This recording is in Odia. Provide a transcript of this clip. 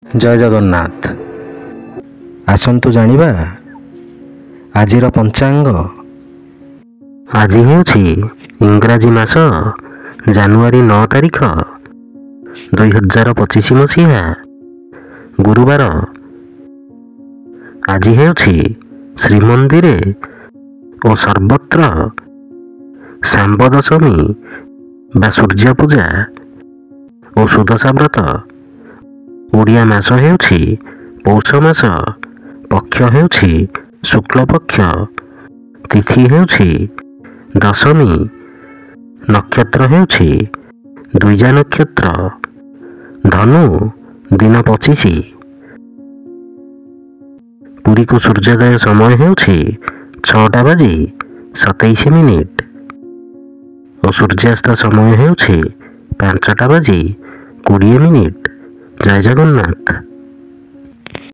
ଜୟ ଜଗନ୍ନାଥ। ଆସନ୍ତୁ ଜାଣିବା ଆଜିର ପଞ୍ଚାଙ୍ଗ। ଆଜି ହେଉଛି ଇଂରାଜୀ ମାସ ଜାନୁଆରୀ 9 ତାରିଖ 2025 ମସିହା ଗୁରୁବାର। ଆଜି ହେଉଛି ଶ୍ରୀମନ୍ଦିରେ ଓ ସର୍ବତ୍ର ଶାମ୍ବ ଦଶମୀ ବା ସୂର୍ଯ୍ୟ ପୂଜା ଓ ସୁଦଶା ବ୍ରତ। ଓଡ଼ିଆ ମାସ ହେଉଛି ପୌଷ ମାସ, ପକ୍ଷ ହେଉଛି ଶୁକ୍ଳପକ୍ଷ, ତିଥି ହେଉଛି ଦଶମୀ, ନକ୍ଷତ୍ର ହେଉଛି ଦ୍ୱିଜା ନକ୍ଷତ୍ର, ଧନୁ ଦିନ 25। ପୁରୀକୁ ସୂର୍ଯ୍ୟୋଦୟ ସମୟ ହେଉଛି 6:27 ଓ ସୂର୍ଯ୍ୟାସ୍ତ ସମୟ ହେଉଛି 5:20। ଜୟ ଜଗନ୍ନାଥ।